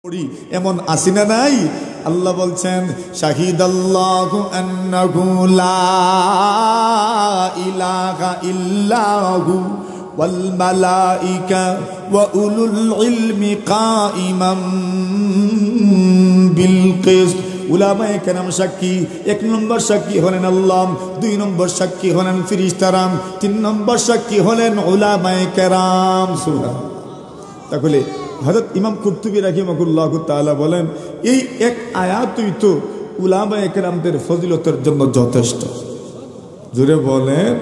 এমন আসিনা নাই আল্লাহ বলছেন শাহিদাল্লাহু আন্নাহু লা ইলাহা ইল্লাহু ওয়াল মালাইকা ওয়া উলুল ইলমি কাইমান বিল কিসত। উলামায়ে কেরাম সাক্ষী, এক নম্বর সাক্ষী হলেন আল্লাহ, দুই নম্বর সাক্ষী হলেন ফেরেশতারা, তিন নম্বর সাক্ষী হলেন উলামায়ে কেরাম। সুবহানাল্লাহ। তাহলে হযরত ইমাম কুরতুবী রাহিমাহুল্লাহু তাআলা বলেন এই এক আয়াতই তো উলামায়ে কেরামদের ফজিলতের জন্য যথেষ্ট। জোরে বলেন,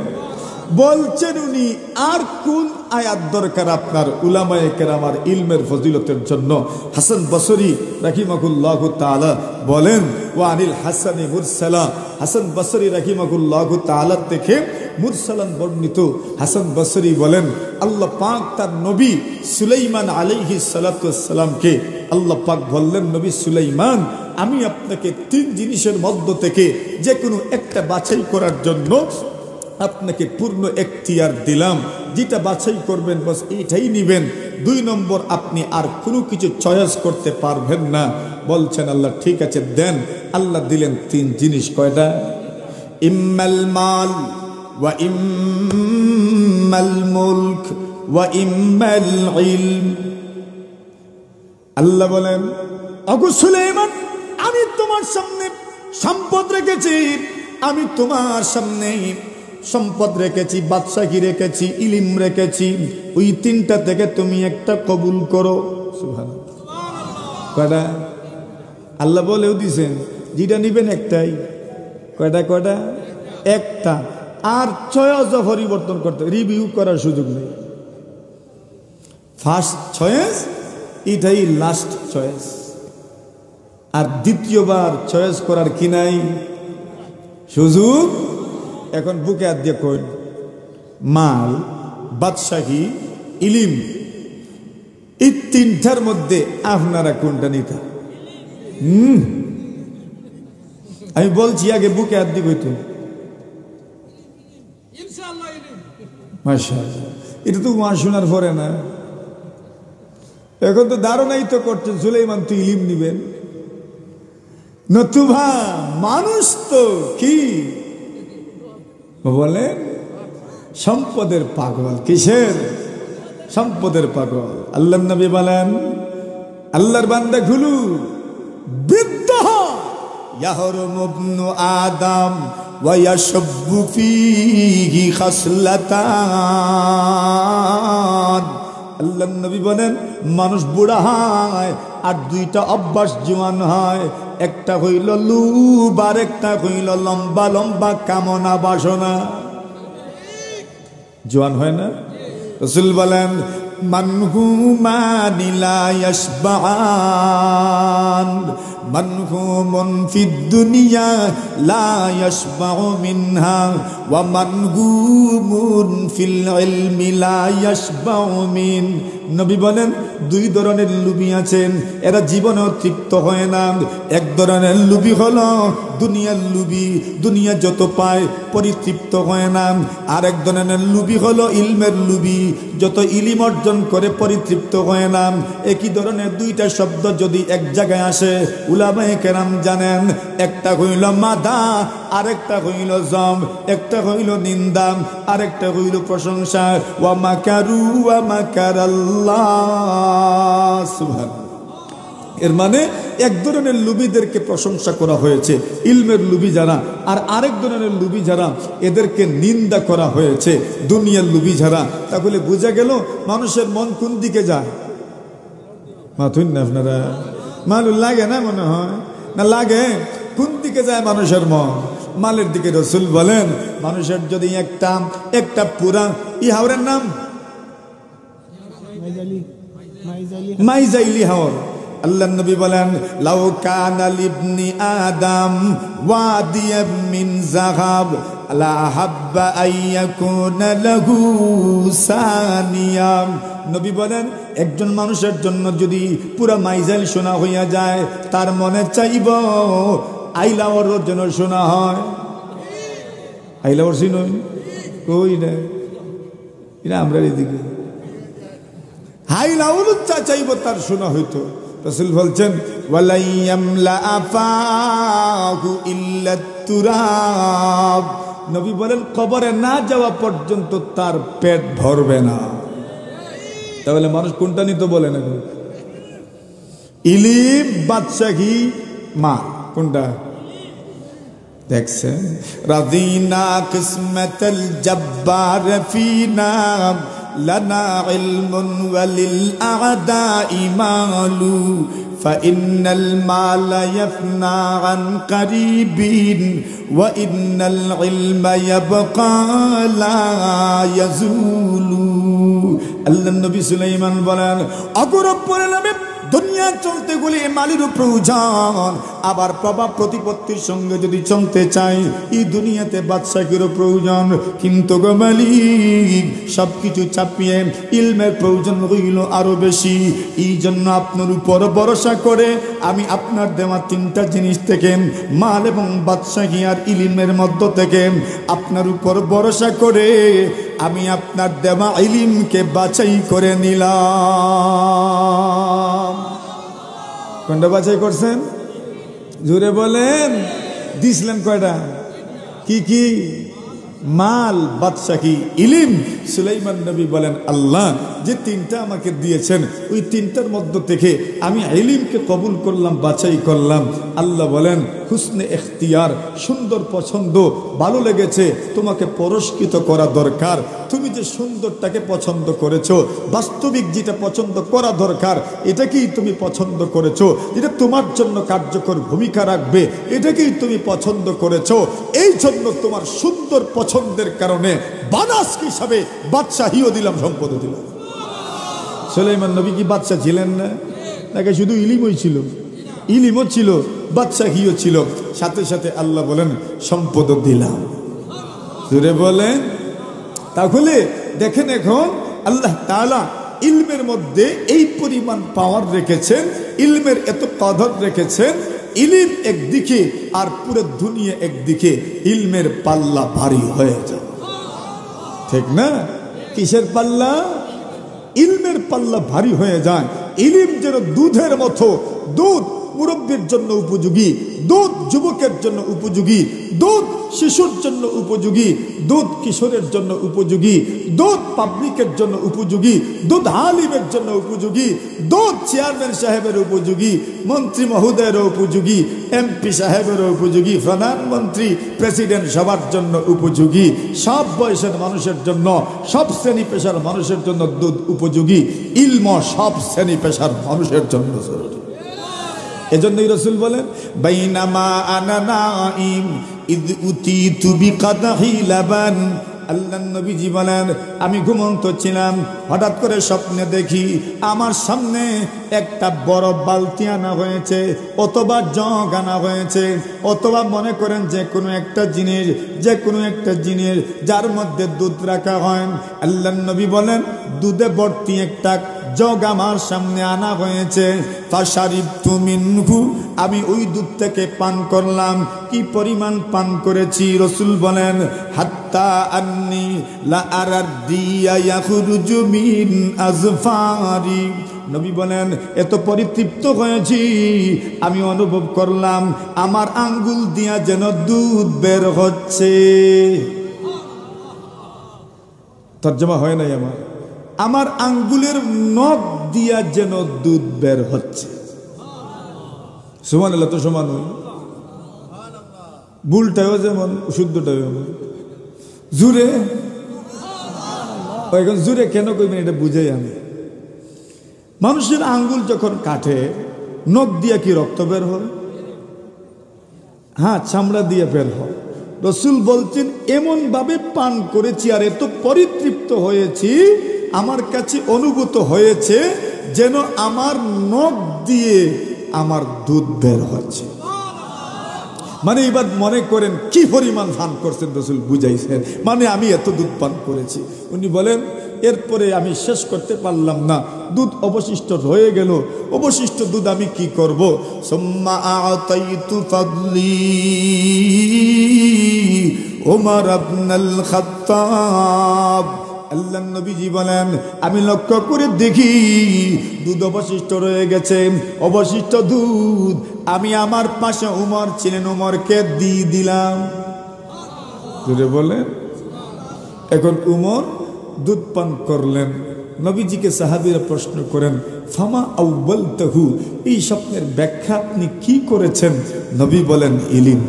বলছেন উনি আর কোন আয়াত দরকার আপনার উলামায়ে কেরাম আর ইলমের ফজিলতের জন্য? হাসান বসরি রাহিমাহুল্লাহু তাআলা বলেন ওয়া আনিল হাসানি মুরসালা, হাসান বসরি রাহিমাহুল্লাহু তাআলা থেকে মুরসালান বর্ণিত। হাসান বসরি বলেন আল্লাহ পাক তার নবী সুলাইমান আলাইহিস সালাতু ওয়াস সালামকে আল্লাহ পাক বললেন, নবী সুলাইমান আমি আপনাকে তিন জিনিসের মধ্য থেকে যে কোনো একটা বাছাই করার জন্য আপনাকে পূর্ণ এখতিয়ার দিলাম, যেটা বাছাই করবেন বাস এইটাই নিবেন। দুই নম্বর আপনি আর কোনো কিছু চয়েস করতে পারবেন না। বলছেন আল্লাহ ঠিক আছে দেন। আল্লাহ দিলেন তিন জিনিস। কয়টা? ইম্মাল মাল ওয়া ইম্মাল মুলক ওয়া ইম্মাল ইলম। আল্লাহ বলেন ওগো সুলাইমান আমি তোমার সামনে সম্পদ রেখেছি, আমি তোমার সামনে সম্পদ রেখেছি, বাদশাহী রেখেছি, ইলম রেখেছি, ওই তিনটা থেকে তুমি একটা কবুল করো। সুবহানাল্লাহ। কয়টা? আল্লাহ বলেও দিছেন যেটা নিবেন একটাই। কয়টা? কয়টা? একটা। আর চয়েস পরিবর্তন করতে রিভিউ করার সুযোগ নেই। ফার্স্ট চয়েস এটাই লাস্ট চয়েস, আর দ্বিতীয়বার চয়েস করার কি নাই সুযোগ। এখন বুকে হাত দিয়ে কই মাল, বাদশাহী, ইলিম, এই তিনটার মধ্যে আপনারা কোনটা নিতা? আমি বলছি আগে বুকে হাত দিয়ে কইতো মাশাআল্লাহ। এটা তো ওয়াজ শোনার পরে না, এখন তো ধারণাই তো করছেন সুলাইমান তো ইলিম নিবেন, নতুবা মানুষ তো কি বলেন সম্পদের পাগল। কিসের? সম্পদের পাগল। আল্লাহর নবী বলেন আল্লাহর বান্দা গুলো বৃদ্ধ ইয়াহরুমু ইবনু আদম ওয়া ইয়াশাব্বু ফীহি খাসলাতান। আল্লাহর নবী বলেন মানুষ বুড়া হয় আর দুইটা অভ্যাস জোয়ান হয়, একটা হইল লুভ আর একটা হইল লম্বা লম্বা কামনা বাসনা। জোয়ান হয় না? রাসূল বলেন মানহুমান লা ইয়াশবাআন, মানহুমুন ফিদ দুনিয়া লা ইয়াশবাউ মিনহা ওয়া মানহুমুন ফিল ইলমি লা ইয়াশবাউ মিন। নবী বলেন দুই ধরনের লোভী আছেন, এরা জীবনেও তৃপ্ত হয় না। এক ধরনের লোভী হলো দুনিয়ার লোভী, দুনিয়া যত পায় পরিতৃপ্ত হয় না। আর এক ধরনের লোভী হলো ইলমের লোভী, যত ইলিম অর্জন করে পরিতৃপ্ত হয় না। একই ধরনের দুইটা শব্দ যদি এক জায়গায় আসে উলামায়ে কেরাম জানেন একটা হইল মাদা আরেকটা হইল জম, একটা হইল নিন্দা আরেকটা হইল প্রশংসা। ওয়া মাকারু ওয়া মাকারাল্লাহ। সুবহানাল্লাহ। এর মানে এক ধরনের লোভীদেরকে প্রশংসা করা হয়েছে ইলমের লোভী যারা, আর আরেক ধরনের লোভী যারা এদেরকে নিন্দা করা হয়েছে দুনিয়ার লোভী যারা। তাহলে বোঝা গেল মানুষের মন কোন দিকে যায়? মাথুন না আপনারা? মালুল লাগে না মনে হয়? না লাগে? কোন দিকে যায় মানুষের মন? মালের দিকে। রাসূল বলেন মানুষের যদি একটা পুরা হাওরের নাম মাইজাইলি হাওর। আল্লাহ নবী বলেন লাউ কানা লিবনি আদম ওয়াদিয়াম মিন যাহাব লা হাব্বা আইয়াকুনা লাহু সানিয়া। নবী বলেন একজন মানুষের জন্য যদি পুরা মাইজাইল সোনা হইয়া যায় তার মনে চাইব আইলাওয়ার জন্য শোনা হয়। আইলাওয়ার চিনই কই না? এটা আমরা এদিকে হাইলাওয়ার চাইব তার শোনা হইতো। রাসূল বলছেন ওয়ালাইয়ামলা আফাহু ইল্লা তুরাব, নবী বলেন কবরে না যাওয়া পর্যন্ত তার পেট ভরবে না। তাহলে মানুষ কোনটা নিতে বলে না? ইলিম, বাদশাহী, মা, কোনটা দেখছেন? রাদিনা কিসমাতাল জব্বার ফিনা লানা ইলমুন ওয়ালিল আ'দাই মালু ফাইন্নাল মালা ইয়াফনা আন কারিবিন ওয়া ইন্নাল ইলমা ইয়াবকা লা ইয়াজুলু। আল্লাহর নবী সুলাইমান বলেন, অগরব পরিণামে দুনিয়া চলতে গেলে মালিরও প্রয়োজন, আবার প্রভাব প্রতিপত্তির সঙ্গে যদি চলতে চাই এই দুনিয়াতে বাদশাহীরও প্রয়োজন। কিন্তু গো মালিক, সবকিছু চাপিয়ে ইলমের প্রয়োজন হইল আরো বেশি। এই জন্য আপনার উপর ভরসা করে আমি আপনার দেওয়া তিনটা জিনিস থেকে, মাল এবং বাদশাহী আর ইলমের মধ্য থেকে আপনার উপর ভরসা করে আমি আপনার দেওয়া ইলমকে বাছাই করে নিলাম। কোনটা বাছাই করছেন? জোরে বলেন। দিছিলেন কয়টা? কি কি? মাল, বাদশাহী, ইলম। সুলাইমান নবী বলেন, আল্লাহ যে তিনটা আমাকে দিয়েছেন ওই তিনটার মধ্য থেকে আমি ইলমকে কবুল করলাম, বাছাই করলাম। আল্লাহ বলেন, হুসনে ইখতিয়ার, সুন্দর পছন্দ, ভালো লেগেছে, তোমাকে পুরস্কৃত করা দরকার। তুমি যে সুন্দরটাকে পছন্দ করেছো, বাস্তবিক যেটা পছন্দ করা দরকার এটাকেই তুমি পছন্দ করেছো, যেটা তোমার জন্য কার্যকর ভূমিকা রাখবে এটাকেই তুমি পছন্দ করেছো। এই জন্য তোমার সুন্দর পছন্দের কারণে বানাস হিসাবে বাদশাহীও দিলাম, সম্পদও দিলাম। সুলাইমান নবী কি বাদশা ছিলেন না? নাকি শুধু ইলিমই ছিল? ইলিমও ছিল, বাদশাহীও ছিল, সাথে সাথে আল্লাহ বলেন সম্পদও দিলাম। জোরে বলেন। তাহলে দেখেন এখন আল্লাহ তাআলা ইলমের মধ্যে এই পরিমাণ পাওয়ার রেখেছেন, ইলমের এত কদর রেখেছেন। ইলম একদিকে আর পুরো দুনিয়া একদিকে, ইলমের পাল্লা ভারী হয়ে যায়, ঠিক না? কিসের পাল্লা? ইলমের পাল্লা ভারী হয়ে যায়। ইলম যেন দুধের মতো, দুধ মুরব্বীর জন্য উপযোগী, দুধ যুবকের জন্য উপযোগী, দুধ শিশুর জন্য উপযোগী, দুধ কিশোরের জন্য উপযোগী, দুধ পাবলিকের জন্য উপযোগী, দুধ আলিমের জন্য উপযোগী, দুধ চেয়ারম্যান সাহেবের উপযোগী, মন্ত্রী মহোদয়ের উপযোগী, এমপি সাহেবের উপযোগী, প্রধানমন্ত্রী, প্রেসিডেন্ট সবার জন্য উপযোগী, সব বয়সের মানুষের জন্য, সব শ্রেণী পেশার মানুষের জন্য দুধ উপযোগী। ইলম সব শ্রেণী পেশার মানুষের জন্য জরুরি। এজন্যই রাসূল বলেন, বাইনামা আনা নাইম ইদ উতিতু বিকাদাহি লাবান। আল্লাহর নবীজি বলেন, আমি ঘুমন্ত ছিলাম, হঠাৎ করে স্বপ্নে দেখি আমার সামনে একটা বড় বালতি আনা হয়েছে, অথবা জগ আনা হয়েছে, অথবা মনে করেন যে কোনো একটা জিনিস, যে কোনো একটা জিনিস যার মধ্যে দুধ রাখা হয়। আল্লাহর নবী বলেন, দুধে ভর্তি একটা জগ আমার সামনে আনা হয়েছে। ফাশারিবতু মিনহু, আমি ওই দুধ থেকে পান করলাম। কি পরিমাণ পান করেছি? রাসূল বলেন, হাত্তা আন্নী লা আরাদিয়া ইয়াখরুজু মিন আজফারি। নবী বলেন, এত পরিতৃপ্ত হয়েছি আমি অনুভব করলাম আমার আঙ্গুল দিয়া যেন দুধ বের হচ্ছে। তর্জমা হয় নাই আমার, আমার আঙ্গুলের নখ দিয়া যেন দুধ বের হচ্ছে। সুবহানাল্লাহ। তো সমান হই, ভুলটাও যেমন শুদ্ধটাও যেমন। জুড়ে এখন জুড়ে কেন কইবেন এটা বুঝাই আমি। মানুষের আঙ্গুল যখন কাটে, নখ দিয়া কি রক্ত বের হয়? হ্যাঁ, চামড়া দিয়ে বের হয়। রাসূল বলছেন, এমন ভাবে পান করেছি আর এত পরিতৃপ্ত হয়েছি, আমার কাছে অনুভূত হয়েছে যেন আমার নখ দিয়ে আমার দুধ বের হচ্ছে। মানে এবার মনে করেন কি পরিমাণ পান করছেন, রাসূল বুঝাইছেন, মানে আমি এত দুধ পান করেছি। উনি বলেন, এরপরে আমি শেষ করতে পারলাম না, দুধ অবশিষ্ট রয়ে গেল। অবশিষ্ট দুধ আমি কি করব? সুম্মা আতাইতু ফাদলি ওমর ইবনুল খাত্তাব। আল্লাহ নবীজি বলেন, আমি লক্ষ্য করে দেখি দুধ অবশিষ্ট রয়ে গেছে, অবশিষ্ট দুধ আমি আমার পাশে উমর ছিলেন, উমরকে দিয়ে দিলাম। জোরে বলে। এখন উমর দুধ পান করলেন। নবীজিকে সাহাবীরা প্রশ্ন করেন, ফামা আউয়ালতাহু, এই স্বপ্নের ব্যাখ্যা আপনি কি করেছেন? নবী বলেন, ইলিম।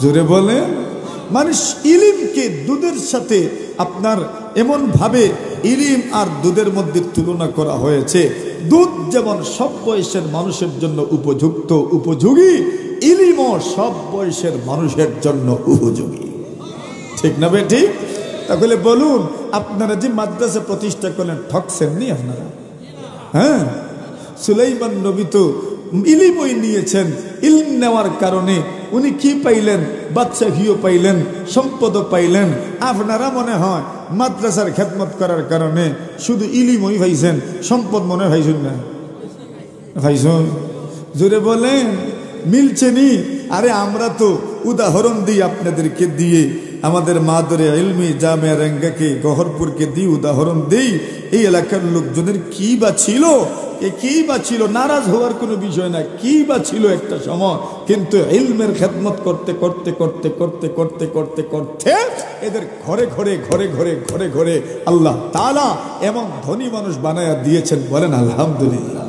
জোরে বলে। মানুষ ইলিমকে দুধের সাথে আপনার এমন ভাবে ইলিম আর দুধের মধ্যে তুলনা করা হয়েছে। দুধ যেমন সব বয়সের মানুষের জন্য উপযুক্ত উপযোগী, ইলিমও সব বয়সের মানুষের জন্য উপযোগী। ঠিক না বে ঠিক? তাহলে বলুন, আপনারা যে মাদ্রাসা প্রতিষ্ঠা করলেন, ঠকছেন নি আপনারা? হ্যাঁ, সুলাইমান নবী তো ইলিমই নিয়েছেন। ইলম নেওয়ার কারণে উনি কি পাইলেন? বাদশাহীও পাইলেন, সম্পদও পাইলেন। আপনারা মনে হয় মাদ্রাসার খেদমত করার কারণে শুধু ইলিমই পাইছেন, সম্পদ মনে পাইছেন না? পাইছেন? জোরে বলেন, মিলছে নি? আরে আমরা তো উদাহরণ দিই আপনাদেরকে দিয়ে, আমাদের মাদরে ইলমি জামিয়া রঙ্গাকে, গহরপুরকে দিয়ে উদাহরণ দেই। এই এলাকার লোকজনের কি বা ছিল, কি বা ছিল, নারাজ হওয়ার কোনো বিষয় না, কি বা ছিল একটা সময়। কিন্তু ইলমের খেদমত করতে করতে করতে করতে করতে করতে করতে এদের ঘরে ঘরে ঘরে ঘরে ঘরে ঘরে আল্লাহ তাআলা এমন ধনী মানুষ বানায়া দিয়েছেন, বলেন আলহামদুলিল্লাহ।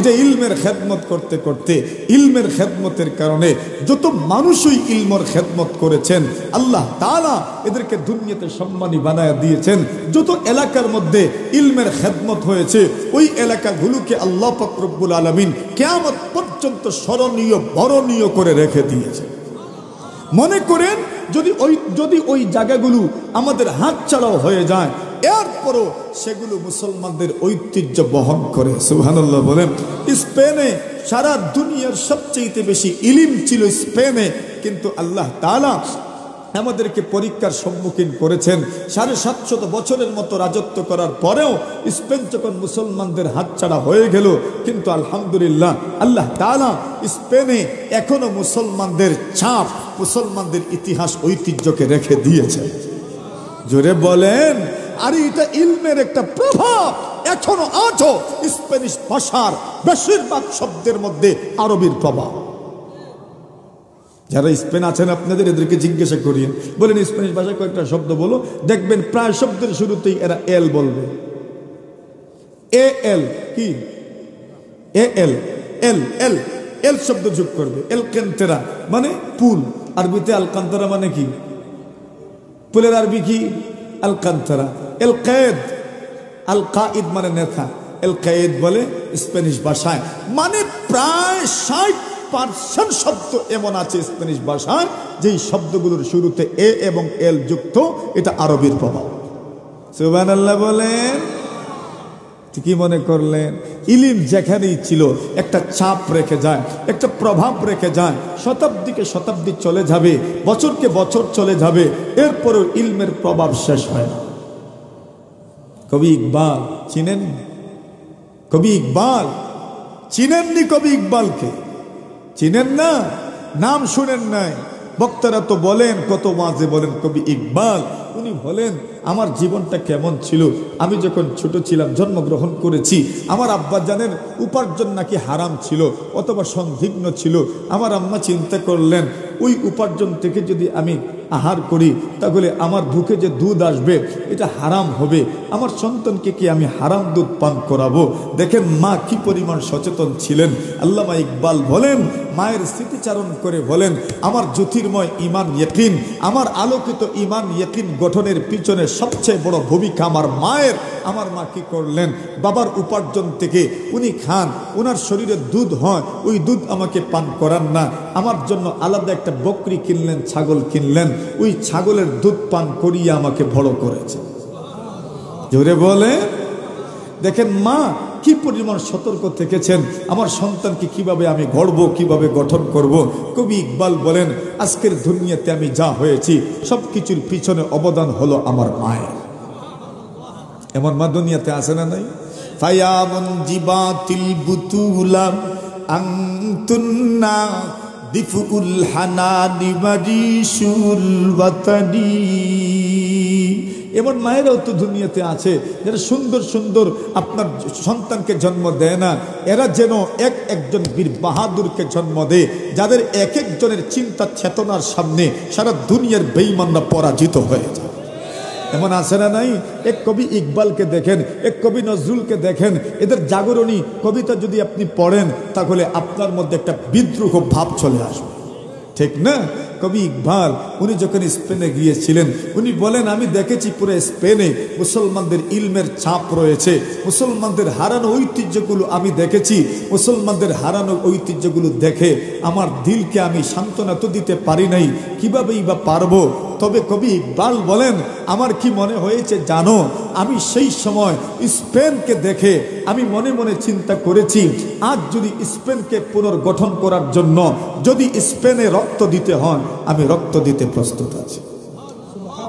এটা ইলমের খেদমত করতে করতে, ইলমের খেদমতের কারণে যত মানুষই ইলমের খেদমত করেছেন, আল্লাহ তাআলা এদেরকে দুনিয়াতে সম্মানী বানায়া দিয়েছেন। যত এলাকার মধ্যে ইলমের খেদমত হয়েছে, ওই এলাকাগুলোকে আল্লাহ পাক রব্বুল আলামিন কিয়ামত পর্যন্ত স্মরণীয় বরণীয় করে রেখে দিয়েছে। মনে করেন যদি ওই জায়গাগুলো আমাদের হাতছাড়াও হয়ে যায়, এরপরও সেগুলো মুসলমানদের ঐতিহ্য বহন করে। সুবহানাল্লাহ বলেন। স্পেনে সারা দুনিয়ার সবচেয়ে বেশি ইলিম ছিল স্পেনে, কিন্তু আল্লাহ তাআলা আমাদেরকে পরীক্ষার সম্মুখীন করেছেন। 750 বছরের মতো রাজত্ব করার পরেও স্পেন যখন মুসলমানদের হাতছাড়া হয়ে গেল, কিন্তু আলহামদুলিল্লাহ আল্লাহ তাআলা স্পেনে এখনো মুসলমানদের ছাপ, মুসলমানদের ইতিহাস ঐতিহ্যকে রেখে দিয়েছেন। জোরে বলেন। আর এটা ইলমের একটা প্রভাব। এখনো আজও স্প্যানিশ ভাষার বেশিরভাগ শব্দের মধ্যে আরবির প্রভাব। যারা স্পেন আছেন আপনাদের, এদেরকে জিজ্ঞাসা করিয়েন, বলেন স্প্যানিশ ভাষায় কয়েকটা শব্দ বলো, দেখবেন প্রায় শব্দের শুরুতেই এরা এল বলবে। এ এল কি? এ এল এল এল এল শব্দ যোগ করবে। এল কেন্তেরা মানে পুল, আরবিতে আলকান্তরা মানে কি? পুলের আরবি কি? আল কান্তারা। এল কায়েদ, আল কায়েদ মানে নেতা, এল কায়েদ বলে স্প্যানিশ ভাষায়। মানে প্রায় 60% শব্দ এমন আছে স্প্যানিশ ভাষায় যেই শব্দগুলোর শুরুতে এ এবং এল যুক্ত, এটা আরবির প্রভাব। সুবহানাল্লাহ বলেন। কি মনে করলেন? ইলিম যেখানেই ছিল একটা ছাপ রেখে যায়, একটা প্রভাব রেখে যায়। শতাব্দীকে শতাব্দী চলে যাবে, বছরকে বছর চলে যাবে, এরপরও ইলমের প্রভাব শেষ হয় না। কবি ইকবাল চিনেন? কবি ইকবাল চিনেননি? কবি ইকবালকে চিনেন না? নাম শুনেন নাই? বক্তারা তো বলেন, কত ওয়াজে বলেন কবি ইকবাল। উনি বলেন, আমার জীবনটা কেমন ছিল, আমি যখন ছোট ছিলাম, জন্মগ্রহণ করেছি, আমার আব্বাজানের উপার্জন নাকি হারাম ছিল অথবা সন্দিগ্ন ছিল। আমার আম্মা চিন্তা করলেন, ওই উপার্জন থেকে যদি আমি আহার করি তাহলে আমার বুকে যে দুধ আসবে এটা হারাম হবে, আমার সন্তানকে কি আমি হারাম দুধ পান করাবো? দেখেন মা কি পরিমাণ সচেতন ছিলেন। আল্লামা ইকবাল বলেন, মায়ের স্মৃতিচারণ করে বলেন, আমার জ্যোতির্ময় ইমান ইয়াকিন, আমার আলোকিত ইমান ইয়াকিন গঠনের পিছনে সবচেয়ে বড় ভূমিকা আমার মায়ের। আমার মা কি করলেন? বাবার উপার্জন থেকে উনি খান, ওনার শরীরে দুধ হয়, ওই দুধ আমাকে পান করান না, আমার জন্য আলাদা একটা বকরি কিনলেন, ছাগল কিনলেন, ওই ছাগলের দুধ পান করিয়ে আমাকে বড় করেছে। জোরে বলে। দেখেন মা কি পরিমাণ সতর্ক থেকেছেন, আমার সন্তানকে কিভাবে আমি গড়ব, কিভাবে গঠন করব। কবি ইকবাল বলেন, আজকের দুনিয়াতে আমি যা হয়েছি সব কিছুর পিছনে অবদান হলো আমার মায়ের। এমন মা দুনিয়াতে আছে না নাই? ফায়ামুন জিবাতিল বুতুলা আনতুন্না দিফুল হানানি ওয়ারিশুল ওয়াতানি। এমন মায়েরাও তো দুনিয়াতে আছে যারা সুন্দর সুন্দর আপনার সন্তানকে জন্ম দেয় না, এরা যেন একজন বীর বাহাদুরকে জন্ম দেয়, যাদের এক একজনের চিন্তা চেতনার সামনে সারা দুনিয়ার বেঈমানরা পরাজিত হয়ে যায়। এমন আছে না নাই? এক কবি ইকবালকে দেখেন, এক কবি নজরুলকে দেখেন, এদের জাগরণী কবিতা যদি আপনি পড়েন তাহলে আপনার মধ্যে একটা বিদ্রোহ ভাব চলে আসবে, ঠিক না? কবি ইকবাল উনি যখন স্পেনে গিয়েছিলেন উনি বলেন, আমি দেখেছি পুরো স্পেনে মুসলমানদের ইলমের ছাপ রয়েছে, মুসলমানদের হারানো ঐতিহ্যগুলো আমি দেখেছি। মুসলমানদের হারানো ঐতিহ্যগুলো দেখে আমার দিলকে আমি সান্ত্বনা তো দিতে পারি নাই, কিভাবেই বা পারবো। তবে কবি ইকবাল বলেন, আমার কি মনে হয়েছে জানো, আমি সেই সময় স্পেনকে দেখে আমি মনে মনে চিন্তা করেছি, আজ যদি স্পেনকে পুনর্গঠন করার জন্য যদি স্পেনে রক্ত দিতে হয়, আমি রক্ত দিতে প্রস্তুত আছি।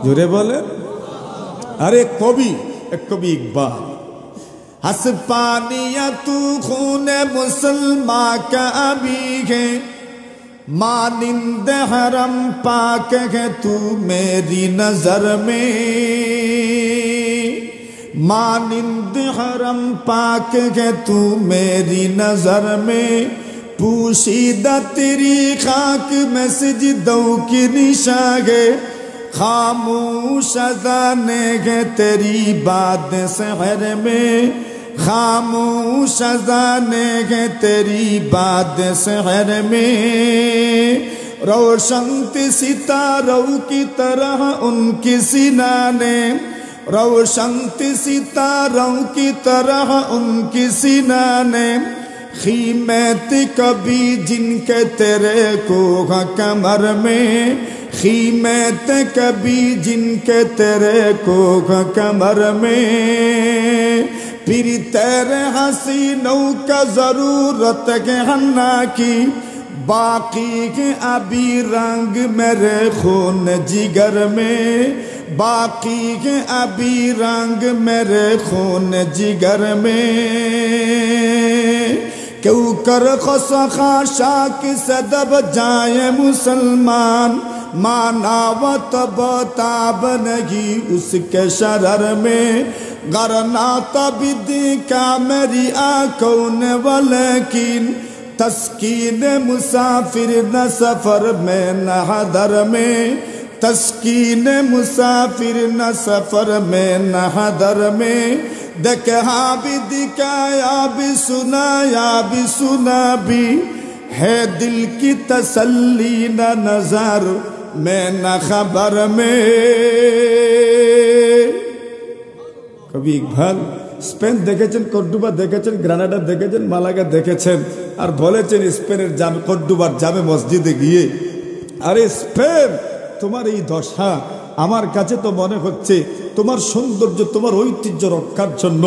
জোরে বলে আরে কবি, এক কবি ইকবাল, হাসপানিয়া তু খুনে মুসলমান কা আবি হে, मानिंद हरम पाक है तू मेरी नजर में, मानिंद हरम पाक है तू मेरी नजर में, पूशीदा तेरी खाक में सजदों की निशागे, खामोश अज़ाने है तेरी बात सहर में, खामोश अज़ाने है तेरी बात सहर में, रोशन सितारों की तरह उनकी सीना ने, रोशन सितारों की तरह उनकी सीना ने, खीमत कभी जिनके तेरे को कमर में, खीमत कभी जिनके तेरे को कमर में, फिर तेरे हसीनों का जरूरत है हन्ना की, बाकी के अभी रंग मेरे खून जिगर में, बाकी के अभी रंग मेरे खून जिगर में, क्यों कर खसखा शाक सदब जाए मुसलमान, माना व तब ताब नहीं उसके शरर में, गरना तबिद का मेरी आंखों ने वलेकिन, तस्कीन मुसाफिर न सफर में न हदर में, तस्कीन मुसाफिर न सफर में न हदर में, देखा भी दिखाया भी सुना भी, है दिल की तसल्ली न नजर में न खबर में। কবি ইকবাল স্পেন দেখেছেন, কর্ডোবা দেখেছেন, গ্রানাডা দেখেছেন, মালাগা দেখেছেন, আর বলেছেন স্পেনের কর্ডোবার জামে মসজিদে গিয়ে, আরে স্পেন তোমার এই দশা, আমার কাছে তো মনে হচ্ছে তোমার সৌন্দর্য, তোমার ঐতিহ্য রক্ষার জন্য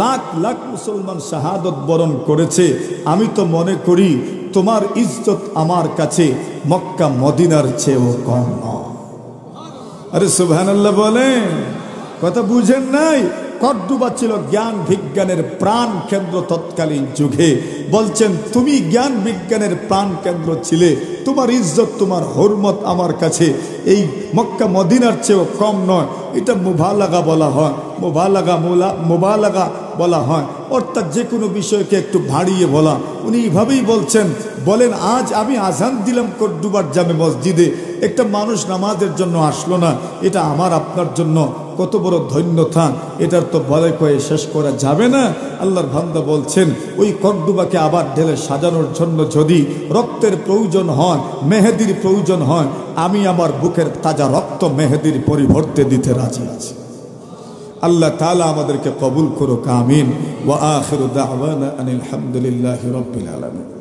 লাখ লাখ মুসলমান শাহাদত বরণ করেছে, আমি তো মনে করি তোমার ইজ্জত আমার কাছে মক্কা মদিনার চেয়েও কম নয়। আরে সুবহানাল্লাহ বলেন, কথা বুঝেন নাই? কর্ডোবা ছিল জ্ঞান বিজ্ঞানের প্রাণ কেন্দ্র তৎকালীন যুগে। বলছেন তুমি জ্ঞান বিজ্ঞানের প্রাণ কেন্দ্র ছিলে, তোমার ইজ্জত তোমার হরমত আমার কাছে এই মক্কা মদিনার চেয়েও কম নয়। এটা মুবালাগা বলা হয়, মুবালাগা বলা হয়, অর্থাৎ যে কোনো বিষয়কে একটু ভাড়িয়ে বলা। উনি এইভাবেই বলছেন, বলেন আজ আমি আজান দিলাম কর্ডোবার জামে মসজিদে, একটা মানুষ নামাজের জন্য আসলো না, এটা আমার আপনার জন্য কত বড় ধন্যতা, এটার তো বলে কয়ে শেষ করা যাবে না। আল্লাহর বান্দা বলছেন, ওই কর্ডোবাকে আবার ঢেলে সাজানোর জন্য যদি রক্তের প্রয়োজন হয়, মেহেদির প্রয়োজন হয়, আমি আমার বুকের তাজা রক্ত মেহেদির পরিবর্তে দিতে রাজি আছি। আল্লাহ তাআলা আমাদেরকে কবুল করুক, আমিন। ওয়া আখিরু দাওয়ানা আনিল হামদুলিল্লাহি রাব্বিল আলামিন।